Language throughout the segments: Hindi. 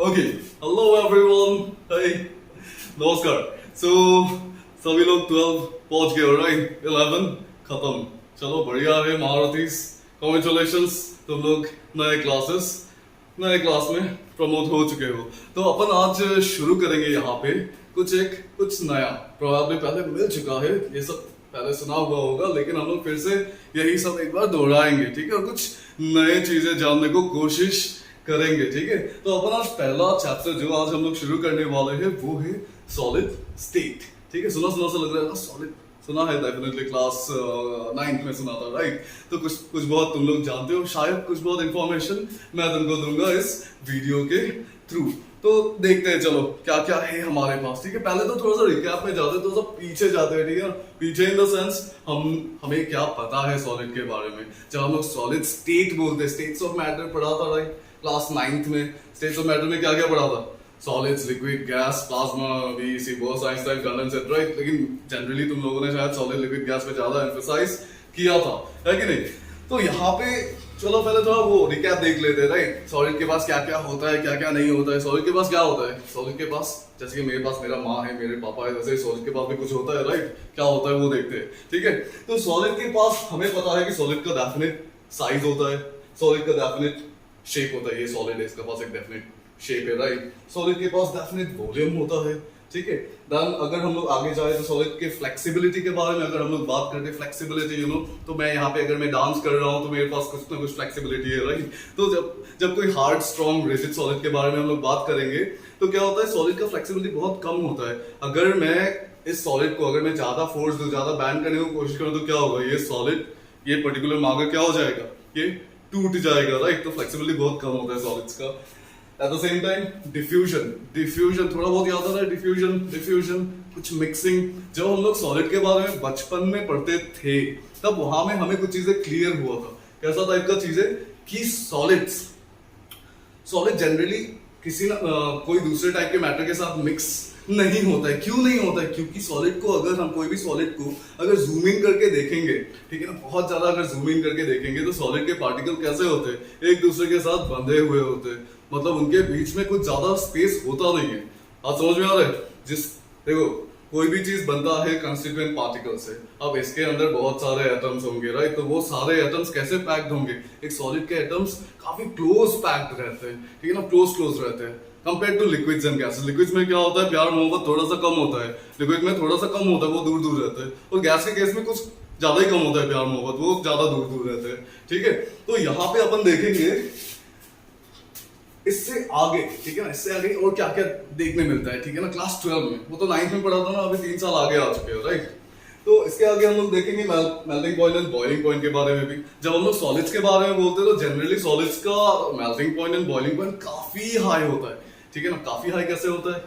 ओके, हेलो एवरीवन, हाय, नमस्कार। सो सभी लोग 12 पहुंच गए, राइट? 11 खत्म। चलो बढ़िया है मारुतिस, कॉन्ग्रेचुलेशंस, तुम लोग नए क्लास में प्रमोट हो चुके हो। तो अपन आज शुरू करेंगे यहाँ पे कुछ नया। प्रोबेबली पहले मिल चुका है, ये सब पहले सुना हुआ होगा, लेकिन हम लोग फिर से यही सब एक बार दोहराएंगे, ठीक है? और कुछ नए चीजें जानने को कोशिश करेंगे, ठीक है? तो अपन आज पहला चैप्टर जो आज हम लोग शुरू करने वाले हैं वो है सॉलिड स्टेट, ठीक है? सुना सुना सा लग रहा है ना? सॉलिड सुना है, डेफिनेटली क्लास 9th में सुना था, राइट? तो कुछ बहुत तुम लोग जानते हो, शायद कुछ बहुत इंफॉर्मेशन मैं तुमको दूंगा इस वीडियो के थ्रू। तो देखते हैं, चलो क्या क्या है हमारे पास, ठीक है? पहले तो थोड़ा सा रिकैप में जाते हैं, थोड़ा सा पीछे जाते हैं, ठीक है? पीछे इन द सेंस हमें क्या पता है सॉलिड के बारे में। जब हम लोग सॉलिड स्टेट बोलते हैं, स्टेट्स ऑफ मैटर पढ़ा था, राइट? क्लास 9th में स्टेट्स ऑफ मैटर में क्या क्या पढ़ा था? Solids, liquid, gas, plasma, VC, Bose, Einstein, condenser, right? लेकिन जनरली तुम लोगों ने शायद सॉलिड, लिक्विड, गैस पे ज्यादा एम्फसाइज किया था, है कि नहीं? तो यहाँ पे चलो पहले थोड़ा वो रिकैप देख लेते हैं, राइट? सॉलिड के पास क्या क्या होता है, क्या क्या नहीं होता है। सॉलिड के पास क्या होता है? सॉलिड के पास जैसे कि मेरे पास मेरा माँ है, मेरे पापा है, वैसे सॉलिड के पास भी कुछ होता है, राइट? क्या होता है वो देखते हैं, ठीक है? तो सॉलिड के पास हमें पता है कि सॉलिड का डेफिनेट साइज होता है, सॉलिड का डेफिनेट शेप होता है। ये सॉलिड है, इसके पास एक डेफिनेट शेप है, राइट? सॉलिड के पास डेफिनेट वॉल्यूम होता है, ठीक है? देन अगर हम लोग आगे जाए तो सॉलिड के फ्लेक्सिबिलिटी के बारे में अगर हम लोग बात करते हैं, फ्लेक्सिबिलिटी, तो मैं यहाँ पे अगर मैं डांस कर रहा हूँ तो मेरे पास कुछ ना कुछ फ्लेक्सिबिलिटी है, राइट? तो जब कोई हार्ड, स्ट्रॉन्ग, रिजिड सॉलिड के बारे में हम लोग बात करेंगे तो क्या होता है, सॉलिड का फ्लेक्सिबिलिटी बहुत कम होता है। अगर मैं इस सॉलिड को अगर मैं ज्यादा फोर्स दूं, ज्यादा बैंड करने की कोशिश करूं, तो क्या होगा? ये सॉलिड, ये पर्टिकुलर मार्कर क्या हो जाएगा? ये टूट जाएगा, राइट? तो फ्लेक्सिबिलिटी बहुत कम होता है सॉलिड्स का। At the same time diffusion थोड़ा बहुत याद आ रहा है? डिफ्यूजन कुछ मिक्सिंग। जब हम लोग सॉलिड के बारे में बचपन में पढ़ते थे तब वहां में हमें कुछ चीजें क्लियर हुआ था। कैसा टाइप का चीजें कि सॉलिड जनरली किसी ना कोई दूसरे टाइप के मैटर के साथ मिक्स नहीं होता है। क्यों नहीं होता है? क्योंकि सॉलिड को अगर हम कोई भी सॉलिड को अगर जूम इन करके देखेंगे, ठीक है ना, बहुत ज्यादा अगर जूम इन करके देखेंगे तो सॉलिड के पार्टिकल कैसे होते हैं? एक दूसरे के साथ बंधे हुए होते हैं, मतलब उनके बीच में कुछ ज्यादा स्पेस होता नहीं है। आप समझ में आ रहा है? देखो, कोई भी चीज बनता है कंस्टिट्यूएंट पार्टिकल से। अब इसके अंदर बहुत सारे एटम्स होंगे, राइट? तो वो सारे एटम्स कैसे पैक्ड होंगे? एक सॉलिड के एटम्स काफी क्लोज पैक्ड रहते हैं, ठीक है ना, क्लोज रहते हैं compare two liquids and gases. Liquids में क्या होता है, प्यार मोहब्बत थोड़ा सा कम होता है, लिक्विड में थोड़ा सा कम होता है, वो दूर दूर रहते हैं। और गैस के केस में कुछ ज्यादा ही कम होता है प्यार मोहब्बत, वो ज्यादा दूर दूर रहते हैं, ठीक है? तो यहाँ पे अपन देखेंगे इससे आगे, ठीक है ना, इससे आगे और क्या क्या देखने मिलता है, ठीक है ना, क्लास 12 में। वो तो 9th में पढ़ा था ना, अभी 3 साल आगे आ चुके हो, राइट? तो इसके आगे हम लोग देखेंगे melting point and boiling point के बारे में भी। जब हम लोग सॉलिड्स के बारे में बोलते हैं तो जनरली सॉलिड्स का melting point and boiling point काफी हाई होता है, ठीक है ना? काफी हाई कैसे होता है?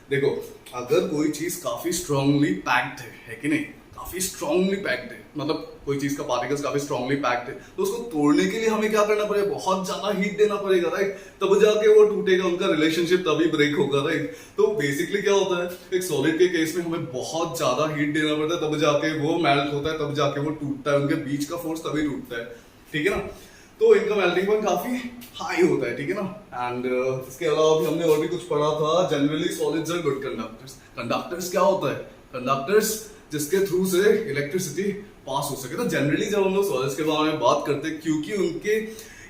देखो, अगर कोई चीज काफी स्ट्रांगली पैक्ड है कि नहीं, काफी स्ट्रांगली पैक्ड है, मतलब कोई चीज का पार्टिकल्स काफी स्ट्रांगली पैक्ड है, तो उसको तोड़ने के लिए हमें क्या करना पड़ेगा? बहुत ज्यादा हीट देना पड़ेगा, राइट? तब जाके वो टूटेगा, उनका रिलेशनशिप तभी ब्रेक होगा, राइट? तो बेसिकली क्या होता है, एक सॉलिड के केस में हमें बहुत ज्यादा हीट देना पड़ता है, तब जाके वो मेल्ट होता है, तब जाके वो टूटता है, उनके बीच का फोर्स तभी टूटता है, ठीक है ना? तो इनका मेल्टिंग पॉइंट काफी हाई होता है, ठीक है ना? एंड इसके अलावा भी हमने और भी कुछ पढ़ा था। Generally solids are good conductors. Conductors क्या होता है? कंडक्टर्स जिसके थ्रू से इलेक्ट्रिसिटी पास हो सके। तो जनरली जब हम लोग सॉलिड्स के बारे में बात करते हैं, क्योंकि उनके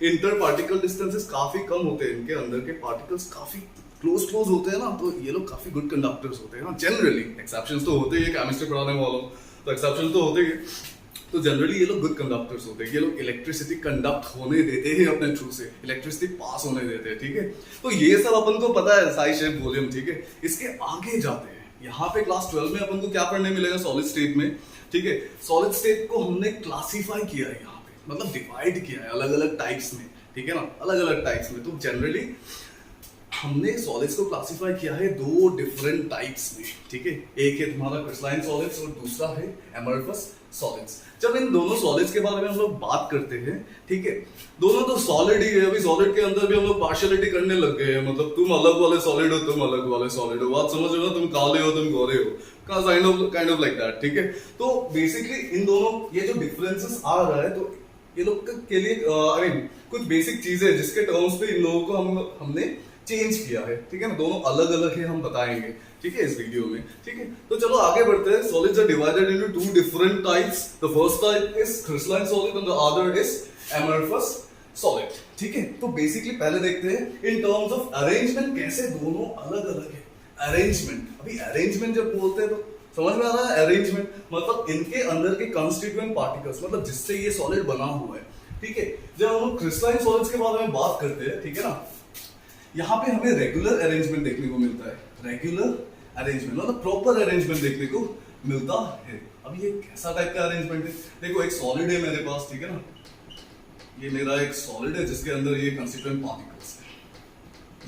इंटर पार्टिकल डिस्टेंसेस काफी कम होते हैं, इनके अंदर के पार्टिकल्स काफी क्लोज होते हैं ना, तो ये लोग काफी गुड कंडक्टर्स होते हैं ना। जनरली एक्सेप्शंस तो होते ही है, केमिस्ट्री पढ़ाने वालों तो एक्सेप्शन तो होते ही। तो जनरली ये लोग गुड कंडक्टर्स होते हैं, ये लोग इलेक्ट्रिसिटी कंडक्ट होने देते हैं अपने थ्रू से, इलेक्ट्रिसिटी पास होने देते हैं, ठीक है? तो ये सब अपन को पता है, साइज, शेप, वॉल्यूम, ठीक है? इसके आगे जाते हैं, यहाँ पे क्लास 12 में अपन को क्या पढ़ने मिलेगा सॉलिड स्टेट में, ठीक है? सॉलिड स्टेट को हमने क्लासिफाई किया है यहाँ पे, मतलब डिवाइड किया है अलग अलग टाइप्स में, ठीक है ना, अलग अलग टाइप्स में। तो जनरली हमने सॉलिड्स को क्लासिफाई किया है 2 डिफरेंट टाइप्स में, ठीक है? एक है तुम्हारा क्रिस्टलाइन सॉलिड्स और दूसरा है एमरफस सॉलिड्स। जब इन दोनों सॉलिड्स के बारे में हम लोग बात करते हैं, ठीक है, दोनों तो सॉलिड ही है। अभी सॉलिड के अंदर भी हम लोग पार्शियलिटी करने लग गए हैं, मतलब तुम अलग वाले सॉलिड हो, तुम अलग वाले सॉलिड हो, बात समझ रहे हो ना? तुम काले हो, तुम गोरे हो, काइंड ऑफ लाइक दैट, ठीक है? तो बेसिकली इन दोनों ये जो डिफरेंसेस आ रहा है, तो ये लोग के लिए आई मीन कुछ बेसिक चीजें जिसके टर्म्स पे इन लोगों को हमने चेंज किया है, ठीक है ना, दोनों अलग अलग है हम बताएंगे, ठीक है, इस वीडियो में, ठीक है। तो चलो आगे बढ़ते हैं। Solids are divided into two different types. The first type is crystalline solid and the other is amorphous solid, ठीक है। तो बेसिकली पहले देखते हैं इन टर्म्स ऑफ अरेंजमेंट कैसे दोनों अलग अलग है। अरेंजमेंट, अभी अरेंजमेंट जब बोलते हैं तो समझ में आ रहा है। अरेंजमेंट मतलब इनके अंदर के कंस्टिट्यूएंट पार्टिकल्स, मतलब जिससे ये सॉलिड बना हुआ है, ठीक है। जब हम क्रिस्टलाइन सॉलिड्स के बारे में बात करते हैं, ठीक है ना, यहाँ पे हमें रेगुलर अरेंजमेंट देखने को मिलता है। रेगुलर अरेंजमेंट मतलब प्रॉपर अरेंजमेंट देखने को मिलता है। अब ये कैसा टाइप का अरेंजमेंट है? देखो एक सॉलिड है मेरे पास, ठीक है ना, ये मेरा एक सॉलिड है जिसके अंदर ये कंस्टिट्यूएंट पार्टिकल्स है,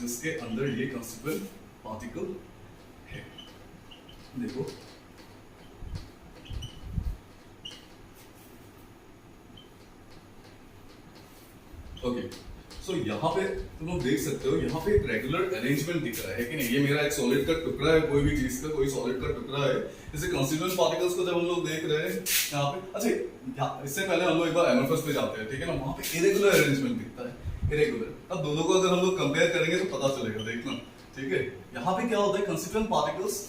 जिसके अंदर ये कंस्टिट्यूएंट पार्टिकल है। देखो ओके, सो यहाँ पे तुम लोग देख सकते हो, यहाँ पे एक रेगुलर अरेंजमेंट दिख रहा है कि नहीं। ये मेरा एक सॉलिड का टुकड़ा है, कोई भी चीज का कोई सॉलिड का टुकड़ा है। जैसे कंस्टिट्यूएंट पार्टिकल्स को जब हम लोग देख रहे हैं यहाँ पे, अच्छा इससे पहले हम लोग एक बार एमरफस पे जाते हैं, ठीक है ना, वहाँ पे इरेगुलर अरेंजमेंट दिखता है, इरेगुलर। अब दोनों को अगर हम लोग कंपेयर करेंगे तो पता चलेगा, देखना, ठीक है। यहाँ पे क्या होता है, कंस्टिट्यूएंट पार्टिकल्स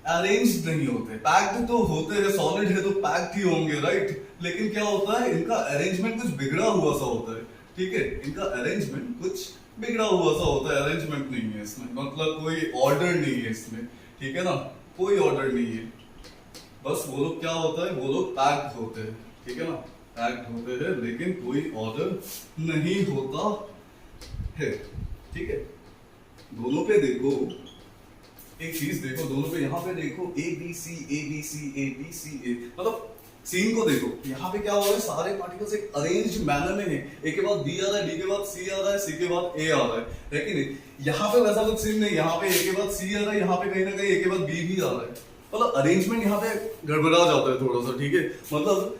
अरेंज नहीं होते, पैक्ड तो होते हैं, सॉलिड है तो पैक्ड ही होंगे, राइट। लेकिन क्या होता है, इनका अरेंजमेंट कुछ बिगड़ा हुआ सा होता है, ठीक है। इनका अरेंजमेंट कुछ बिगड़ा हुआ सा होता है, अरेंजमेंट नहीं है इसमें, मतलब कोई ऑर्डर नहीं है इसमें, ठीक है ना, कोई ऑर्डर नहीं है। बस वो लोग क्या होता है, वो लोग पैक्ड होते हैं, ठीक है ना, पैक्ड होते हैं, लेकिन कोई ऑर्डर नहीं होता है, ठीक है। दोनों पे देखो, एक चीज देखो, दोनों पे यहाँ पे देखो A B C A B C A B C A, मतलब सीन को देखो, यहाँ पे क्या हो रहा है, सारे पार्टिकल्स एक अरेंज मैनर में है। ए के बाद बी आ रहा है, डी के बाद सी आ रहा है, सी के बाद ए आ रहा है कि नहीं। यहाँ पे वैसा कुछ सीन नहीं, यहाँ पे ए के बाद सी आ रहा है, यहाँ पे कहीं ना कहीं ए के बाद बी भी आ रहा है, मतलब अरेंजमेंट यहाँ पे गड़बड़ा जाता है थोड़ा सा, ठीक है। मतलब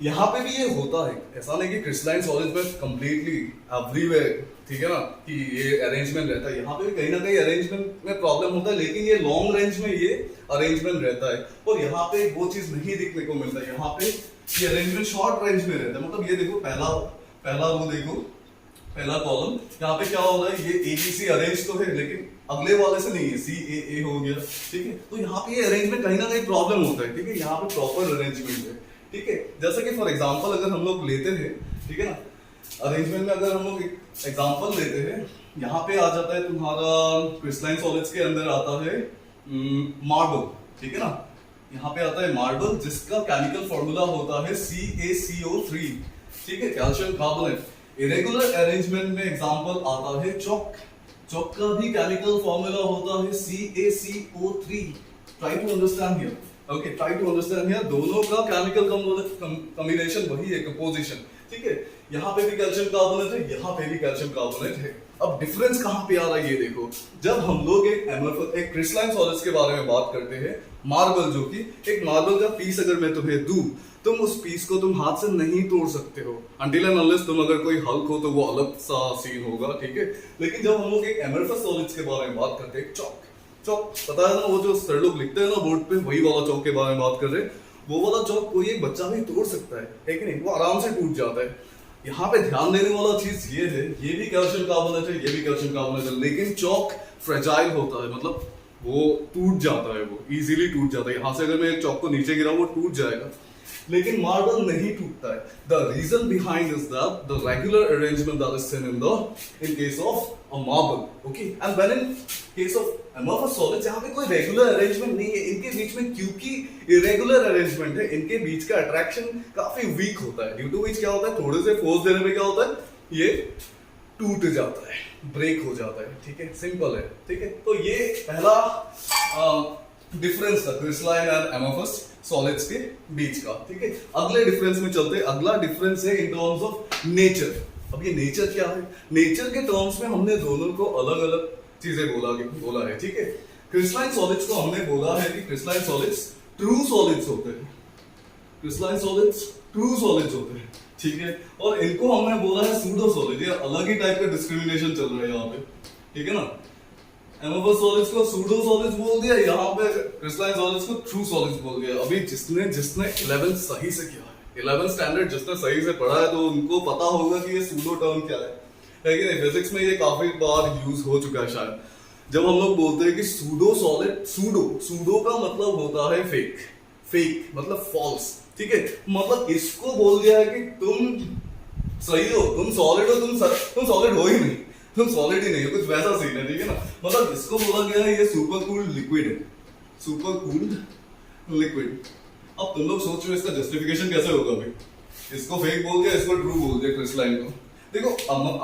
यहाँ पे भी ये होता है, ऐसा नहीं कि क्रिस्टलाइन सॉलिड्स में कंप्लीटली एवरीवेयर, ठीक है ना, कि ये अरेंजमेंट रहता है। यहाँ पे भी कहीं ना कहीं अरेंजमेंट में प्रॉब्लम होता है, लेकिन ये लॉन्ग रेंज में ये अरेंजमेंट रहता है। और यहाँ पे वो चीज नहीं दिखने को मिलता है, यहाँ पे ये अरेंजमेंट शॉर्ट रेंज में रहता है। मतलब ये देखो पहला रो देखो, पहला कॉलम, यहाँ पे क्या हो रहा है, ये एबीसी अरेंज तो है, लेकिन अगले वाले से नहीं है, सी ए हो गया, ठीक है। तो यहाँ पे ये अरेंजमेंट कहीं ना कहीं प्रॉब्लम होता है, ठीक है। यहाँ पे प्रॉपर अरेंजमेंट है, ठीक है। जैसे कि फॉर एग्जांपल अगर हम लोग लेते हैं, ठीक है ना, अरेंजमेंट में अगर हम लोग एग्जांपल लेते हैं, यहाँ पे आ जाता है तुम्हारा क्रिस्टलाइन सॉलिड्स के अंदर आता है मार्बल, ठीक है ना, यहाँ पे आता है मार्बल, जिसका केमिकल फॉर्मूला होता है CaCO3, ठीक है, कैल्शियम कार्बोनेट। इरेगुलर अरेंजमेंट में एग्जांपल आता है चॉक, चॉक का भी केमिकल फॉर्मूला होता है CaCO3। Try to understand here, okay, try to understand here, दोनों का केमिकल कॉम्बिनेशन वही है, कंपोजिशन, ठीक है। यहाँ पे भी कैल्शियम कार्बोनेट है, यहाँ पे भी कैल्शियम कार्बोनेट है। अब डिफरेंस कहाँ पे आ रहा है ये देखो, जब हम लोग एक क्रिस्टलाइन सॉलिड्स के बारे में बात करते हैं, मार्बल, जो कि एक मार्बल का पीस अगर मैं तुम्हें दूं, तुम उस पीस को तुम हाथ से नहीं तोड़ सकते हो, अनटिल एंड अनलेस तुम अगर कोई हल्क हो तो वो अलग सा सीन होगा, ठीक है। लेकिन जब हम लोग एक एमरफस सॉलिड्स के बारे में बात करते हैं, चॉक पता है ना, वो जो सर लोग लिखते हैं ना बोर्ड पे, वही वाला चॉक के बारे में बात कर रहे हैं। वो वाला चॉक कोई एक बच्चा भी तोड़ सकता है कि नहीं, वो आराम से टूट जाता है। यहाँ पे ध्यान देने वाला चीज ये है, ये भी कैल्शियम कार्बोनेट है, ये भी कैल्शियम कार्बोनेट है, लेकिन चॉक फ्रेजाइल होता है, मतलब वो टूट जाता है, वो इजीली टूट जाता है। यहाँ से अगर मैं एक चॉक को नीचे गिरा वो टूट जाएगा, लेकिन मार्बल नहीं टूटता है। The reason behind is that the regular arrangement that is seen in case of a marble, okay, and when in case of amorphous solids यहाँ पे कोई रेगुलर अरेंजमेंट नहीं है इनके बीच में, क्योंकि इरेगुलर अरेंजमेंट है, इनके बीच का अट्रैक्शन काफी वीक होता है। ड्यू टू विच क्या होता है, थोड़े से फोर्स देने पे क्या होता है, ये टूट जाता है, ब्रेक हो जाता है, ठीक है, सिंपल है, ठीक है। तो ये पहला डिफरेंस था क्रिस्टलाइन एंड एमरफस सॉलिड्स के बीच का, ठीक है। अगले डिफरेंस में चलते हैं। अगला डिफरेंस है इन टर्म्स ऑफ नेचर। अब ये नेचर क्या है, नेचर के टर्म्स में हमने दोनों को अलग अलग चीजें बोला है, ठीक है। क्रिस्टलाइन सॉलिड्स को हमने बोला है कि क्रिस्टलाइन सॉलिड्स ट्रू सॉलिड्स होते हैं, क्रिस्टलाइन सॉलिड्स ट्रू सॉलिड्स होते हैं, ठीक है। और इनको हमने बोला है सूडो सॉलिड। ये अलग ही टाइप का डिस्क्रिमिनेशन चल रहा है यहाँ पे, ठीक है ना। एमरफस सॉलिड्स को सूडो सॉलिड्स बोल दिया, यहाँ पे क्रिस्टलाइन सॉलिड्स को ट्रू सॉलिड्स बोल दिया। अभी जिसने 11th सही से किया है, 11th स्टैंडर्ड जिसने सही से पढ़ा है, तो उनको पता होगा कि ये सूडो टर्म क्या है। है कि नहीं? फिजिक्स में ये काफी बार यूज हो चुका है शायद, जब हम लोग बोलते हैं कि सूडो सॉलिड, सूडो का मतलब होता है फेक, फेक मतलब फॉल्स, ठीक है? मतलब इसको बोल दिया है कि तुम सही हो, तुम सॉलिड हो, तुम सॉलिड हो ही नहीं, तुम सॉलिड ही नहीं हो, कुछ वैसा सीन है, ठीक है ना? मतलब इसको बोला गया है ये सुपर कूल्ड लिक्विड है, सुपर कूल्ड लिक्विड। अब तुम लोग सोच रहे हो इसका जस्टिफिकेशन कैसे होगा भाई? इसको फेक बोल दिया, इसको ट्रू बोल दिया क्रिस्टलाइन को। देखो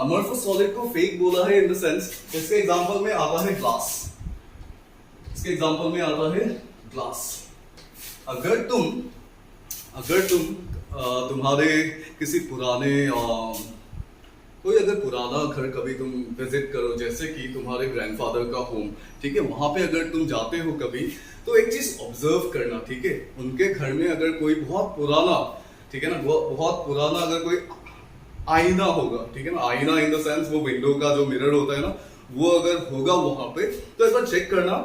अमरफस सॉलिड को फेक बोला है इन द सेंस, इसके एग्जांपल में आता है ग्लास, इसके एग्जांपल में आता है ग्लास। अगर तुम तुम्हारे किसी पुराने कोई अगर पुराना घर कभी तुम विजिट करो, जैसे कि तुम्हारे ग्रैंडफादर का होम, ठीक है, वहां पे अगर तुम जाते हो कभी, तो एक चीज ऑब्जर्व करना, ठीक है? उनके घर में अगर कोई बहुत पुराना, ठीक है ना, बहुत पुराना अगर कोई आईना होगा, ठीक है ना, आईना इन द सेंस वो विंडो का जो मिरर होता है ना, वो अगर होगा वहां पे, तो एक बार चेक करना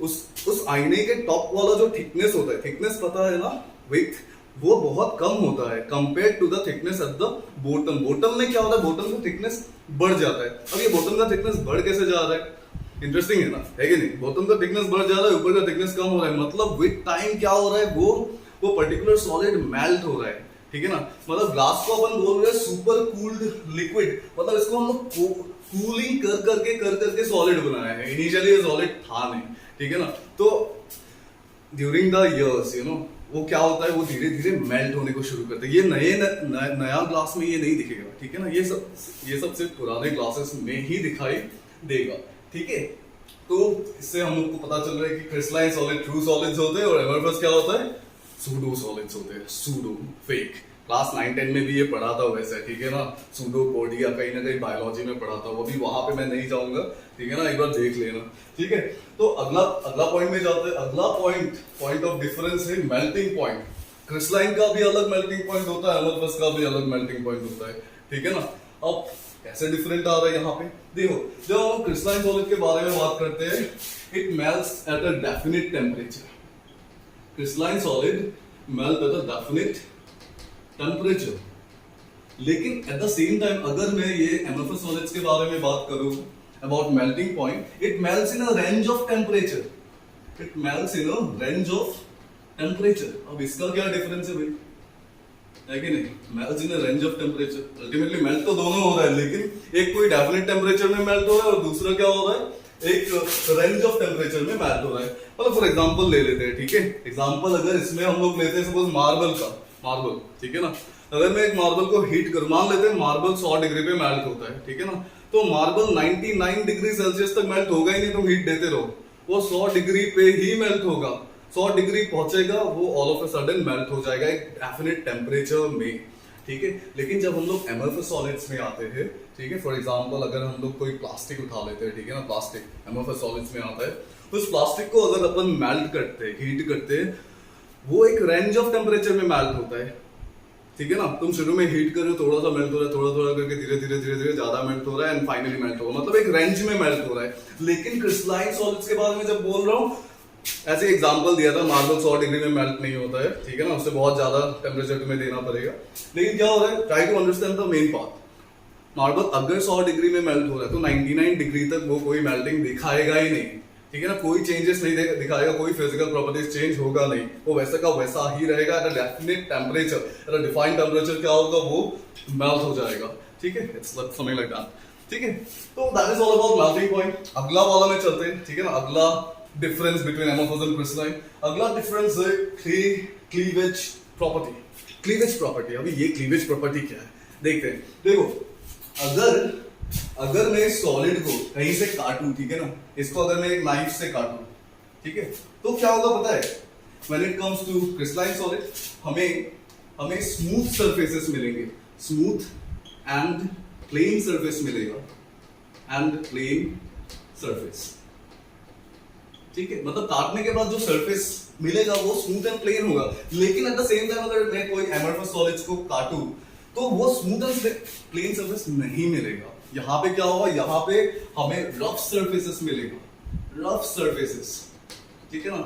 उस आईने के टॉप वाला जो थिकनेस होता है, थिकनेस पता है ना, विड्थ, वो बहुत कम होता है compare to the thickness at the bottom. Bottom में क्या होता है? बॉटम का थिकनेस बढ़ जाता है। अब ये बॉटम का थिकनेस बढ़ कैसे जा रहा है? इंटरेस्टिंग है ना, है कि नहीं? बॉटम का थिकनेस बढ़ जा रहा है, ऊपर का थिकनेस कम हो रहा है, मतलब विद टाइम क्या हो रहा है, वो पर्टिकुलर सॉलिड मेल्ट हो रहा है, ठीक है ना? मतलब ग्लास को अपन बोल रहे हैं सुपर कूल्ड लिक्विड, मतलब इसको हम लोग कूलिंग कर करके सॉलिड बनाया है। इनिशियली ये सॉलिड था नहीं, ठीक है ना? तो during the years, you know, वो क्या होता है, वो धीरे धीरे मेल्ट होने को शुरू करता है। ये नया ग्लास में ये नहीं दिखेगा, ठीक है ना? ये सब सिर्फ पुराने ग्लासेस में ही दिखाई देगा, ठीक है? तो इससे हम लोग को पता चल रहा है कि क्रिस्टलाइन सॉलिड ट्रू सॉलिड्स होते हैं और एमरफस क्या होता है, सूडो सॉलिड्स होते हैं, सूडो, फेक। क्लास 9-10 में भी ये पढ़ा था वैसे, ठीक है ना? सूडो कोडिया कहीं ना कहीं बायोलॉजी में पढ़ा था, वो भी वहां पे मैं नहीं जाऊंगा, ठीक है ना? एक बार देख लेना, ठीक है? तो अगला पॉइंट में जाते हैं। अगला पॉइंट ऑफ डिफरेंस है मेल्टिंग पॉइंट। क्रिस्टलाइन का भी अलग मेल्टिंग पॉइंट होता है, एमरफस का भी अलग मेल्टिंग पॉइंट होता है, ठीक है ना? अब कैसे डिफरेंट आ रहा है यहाँ पे देखो, जब हम क्रिस्टलाइन सॉलिड के बारे में बात करते हैं, it melts at a definite temperature. Crystalline solid melt at a definite temperature, लेकिन एट द सेम टाइम अगर मैं ये एमरफस सॉलिड्स के बारे में बात करूं about melting point, it melts in a range of temperature, it melts in a range of temperature. अब इसका क्या डिफरेंस है भाई, है कि नहीं? Melts in a range of temperature, ultimately melt तो दोनों हो रहा है, लेकिन एक कोई डेफिनेट टेम्परेचर में मेल्ट हो रहा है और दूसरा क्या हो रहा है, एक रेंज ऑफ टेम्परेचर में मेल्ट हो रहा है। मतलब फॉर एग्जांपल ले लेते हैं, ठीक है? एग्जांपल अगर इसमें हम लोग लेते हैं सपोज मार्बल, ठीक है ना? अगर मैं एक मार्बल को हीट कर, मान लेते हैं मार्बल 100 डिग्री पे मेल्ट होता है, ठीक है ना? तो मार्बल 99 डिग्री सेल्सियस तक मेल्ट होगा ही नहीं, तुम हीट देते रहो, वो 100 डिग्री पे ही मेल्ट होगा। 100 डिग्री पहुंचेगा, वो all of a sudden melt हो जाएगा एक डेफिनेट टेम्परेचर में, ठीक है? लेकिन जब हम लोग एमरफस सॉलिड्स में आते हैं, ठीक है, फॉर एग्जांपल अगर हम लोग कोई प्लास्टिक उठा लेते हैं, ठीक है ना, प्लास्टिक एमरफस सॉलिड्स में आता है, तो उस प्लास्टिक को अगर अपन मेल्ट करते हैं, हीट करते हैं, वो एक रेंज ऑफ टेम्परेचर में मेल्ट होता है, ठीक है ना? तुम शुरू में हीट कर रहे हो, थोड़ा सा मेल्ट हो रहा है, थोड़ा करके धीरे धीरे ज्यादा मेल्ट हो रहा है एंड फाइनली मेल्ट होगा, मतलब एक रेंज में मेल्ट हो रहा है। लेकिन क्रिस्टलाइन सॉलिड्स के बारे में जब बोल रहा हूँ, ऐसे एग्जांपल दिया था, मार्बल 100 डिग्री में मेल्ट नहीं होता है, ठीक है ना? उससे बहुत ज्यादा टेम्परेचर तुम्हें देना पड़ेगा। लेकिन क्या हो रहा है, try to understand the main part. Marble अगर 100 डिग्री में मेल्ट हो रहा है तो 99 डिग्री तक वो कोई मेल्टिंग दिखाएगा ही नहीं, ठीक है ना? कोई चेंजेस नहीं दिखाएगा, कोई फिजिकल प्रॉपर्टीज चेंज होगा नहीं, वो वैसा का वैसा ही रहेगा at a definite temperature, at a defined temperature क्या होगा, वो मेल्ट हो जाएगा, ठीक है? इट्स समथिंग लाइक दैट, ठीक है? तो that is all about melting point. अगला वाला में चलते हैं, ठीक है ना? अगला difference between amorphous and crystalline, अगला डिफरेंस है क्लीवेज प्रॉपर्टी। अभी ये क्लीवेज प्रॉपर्टी क्या है देखते हैं। देखो, अगर मैं सॉलिड को कहीं से काटूं, ठीक है ना, इसको अगर मैं एक नाइफ से काटूं, ठीक है, तो क्या होगा पता है? When it comes to crystalline solid, हमें स्मूथ सरफेसेस मिलेंगे, स्मूथ एंड प्लेन सरफेस मिलेगा, एंड प्लेन सरफेस, ठीक है? मतलब काटने के बाद जो सरफेस मिलेगा वो स्मूथ एंड प्लेन होगा। लेकिन एट द सेम टाइम अगर मैं कोई एमरफस सॉलिड्स को काटूं तो वो स्मूथ एंड प्लेन सरफेस नहीं मिलेगा। यहाँ पे क्या होगा, यहाँ पे हमें रफ सरफेसेस मिलेगा, रफ सरफेसेस, ठीक है ना?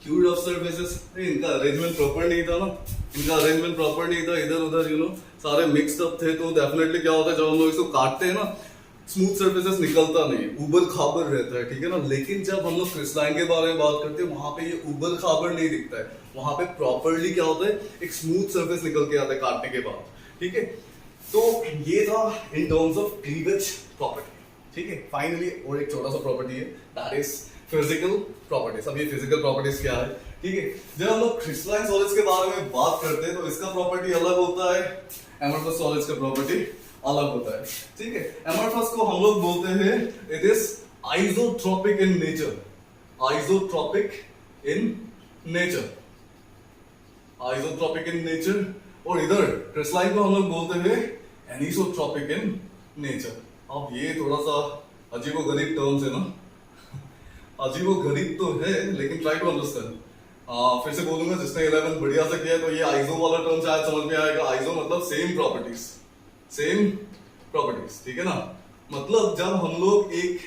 क्यों रफ सरफेसेस? इनका अरेंजमेंट प्रॉपर नहीं था ना, इनका अरेंजमेंट प्रॉपर नहीं था, इधर उधर सारे मिक्स्ड अप थे। तो डेफिनेटली क्या होता है जब हम लोग इसको काटते हैं ना, स्मूथ सर्फेसेस निकलता नहीं, उबड़ खाबड़ रहता है, ठीक है ना। लेकिन जब हम लोग क्रिस्टलाइन के बारे में बात करते हैं, वहां पे ये उबड़ खाबड़ नहीं दिखता है, वहां पे प्रॉपरली क्या होता है, एक स्मूथ सर्फेस निकल के आता है काटने के बाद, ठीक है। तो ये था in terms of cleavage property, ठीक है। फाइनली और एक छोटा सा प्रॉपर्टी है, दैट इज फिजिकल प्रॉपर्टीज। अब ये फिजिकल प्रॉपर्टीज क्या है, ठीक है। जब हम लोग क्रिस्टलाइन सॉलिड्स के बारे में बात करते हैं तो इसका प्रॉपर्टी अलग होता है, एमरफस सॉलिड्स का प्रॉपर्टी अलग होता है, ठीक है। एमरफस को हम लोग बोलते हैं it is isotropic in nature, isotropic in nature, isotropic in nature. और इधर क्रिस्टलाइन को हम लोग बोलते हैं एनिसोट्रोपिक इन नेचर। अब ये थोड़ा सा अजीबोगरीब टर्म्स है ना, अजीबोगरीब तो है, लेकिन ट्राई टू अंडरस्टैंड। फिर से बोलूंगा, जिसने 11 बढ़िया से किया है तो ये आइसो वाला टर्म शायद समझ में आएगा। आइसो मतलब सेम प्रॉपर्टीज, सेम प्रॉपर्टीज, ठीक है ना। मतलब जब हम लोग एक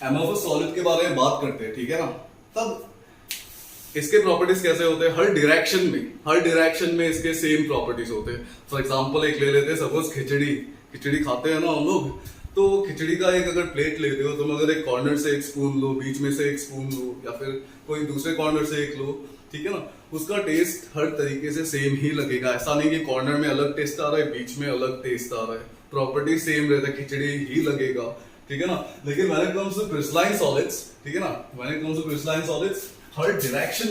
एमोफस सॉलिड के बारे में बात करते हैं, ठीक है ना, तब इसके प्रॉपर्टीज कैसे होते हैं, हर डायरेक्शन में इसके सेम प्रॉपर्टीज होते हैं। फॉर एग्जांपल एक ले लेते हैं, सपोज खिचड़ी खाते हैं ना हम लोग, तो खिचड़ी का एक अगर प्लेट लेते हो तुम, अगर एक कॉर्नर से एक स्पून लो, बीच में से एक स्पून लो, या फिर कोई दूसरे कॉर्नर से एक लो, ठीक है ना, उसका टेस्ट हर तरीके से सेम ही लगेगा। ऐसा नहीं कि कॉर्नर में अलग टेस्ट आ रहा है, बीच में अलग टेस्ट आ रहा है, प्रॉपर्टी सेम रहता है, खिचड़ी ही लगेगा, ठीक है ना। लेकिन when it comes to crystalline solids, ठीक है ना, when it comes to crystalline solids, हर डायरेक्शन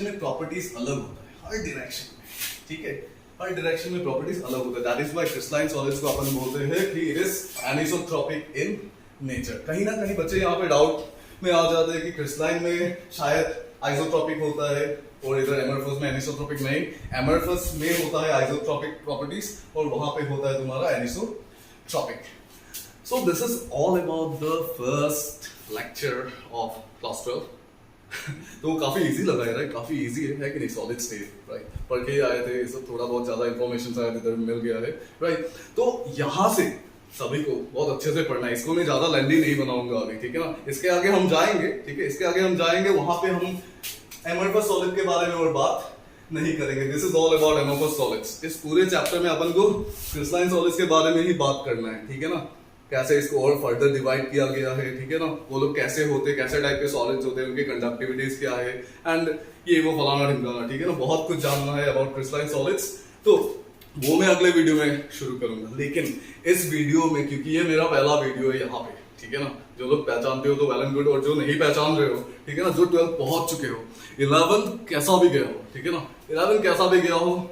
में प्रॉपर्टीज अलग होता है, हर डायरेक्शन में, ठीक है, हर डायरेक्शन में प्रॉपर्टीज अलग होता है। That is why crystalline solids को अपन बोलते हैं कि it is anisotropic in nature. कहीं ना कहीं बच्चे यहाँ पे डाउट में आ जाते हैं कि क्रिस्टलाइन में शायद आइसोट्रोपिक होता है और इधर एमरफस में एनिसोट्रोपिक नहीं। एमरफस में होता है आइसोट्रोपिक प्रॉपर्टीज और वहां पे होता है तुम्हारा anisotropic. So this is all about the first lecture of class 12। तो काफी इजी लगा है, राइट, काफी इजी है कि नहीं, सॉलिड स्टेट, राइट, पढ़ के आए थे, सब थोड़ा बहुत ज्यादा इंफॉर्मेशन शायद इधर मिल गया है, राइट। तो यहाँ से सभी को बहुत अच्छे से पढ़ना है, इसको मैं ज्यादा लेंदी नहीं बनाऊंगा अभी, ठीक है ना। इसके आगे हम जाएंगे, ठीक है, इसके आगे हम जाएंगे, वहां पे हम एमरफस सॉलिड के बारे में और बात नहीं करेंगे। This is all about amorphous solids. इस पूरे चैप्टर में अपन को क्रिस्टलाइन सॉलिड्स के बारे में ही बात करना है, ठीक है ना, कैसे इसको और फर्दर डिवाइड किया गया है, ठीक है ना, वो लोग कैसे होते, कैसे टाइप के सॉलिड्स होते हैं, उनकी कंडक्टिविटीज क्या है, एंड ये वो फलाना ढिमकाना, ठीक है ना, बहुत कुछ जानना है अबाउट क्रिस्टलाइन सॉलिड्स। तो वो मैं अगले वीडियो में शुरू करूंगा। लेकिन इस वीडियो में, क्योंकि ये मेरा पहला वीडियो है यहाँ पे, ठीक है ना, जो लोग पहचानते हो तो वेल एंड गुड, और जो नहीं पहचान रहे हो, ठीक है ना, जो 12 पहुंच चुके हो, 11 कैसा भी गया हो, ठीक है ना, 11 कैसा भी गया हो,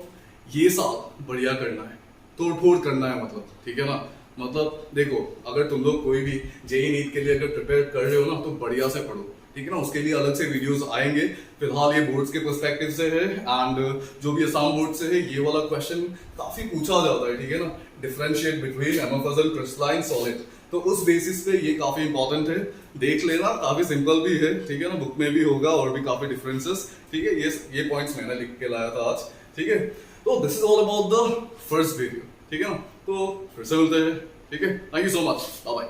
ये साल बढ़िया करना है, तोड़-फोड़ करना है, मतलब, ठीक है ना। मतलब देखो, अगर तुम लोग कोई भी जेईई नीट के लिए अगर प्रिपेयर कर रहे हो ना, तो बढ़िया से पढ़ो, ठीक है ना। उसके लिए अलग से वीडियोस आएंगे। फिलहाल ये बोर्ड्स के पर्सपेक्टिव से है, एंड जो भी असम बोर्ड से है, ये वाला क्वेश्चन काफी पूछा जाता है, ठीक है ना, differentiate between amorphous and crystalline solid. तो उस बेसिस पे ये काफी इंपॉर्टेंट है, देख लेना, काफी सिंपल भी है, ठीक है ना, बुक में भी होगा और भी काफी डिफरेंसेस, ठीक है। ये पॉइंट्स मैंने लिख के लाया था आज, ठीक है। तो this is all about the first video, ठीक है ना। तो फिर से मिलते हैं, ठीक है। Thank you so much, bye bye.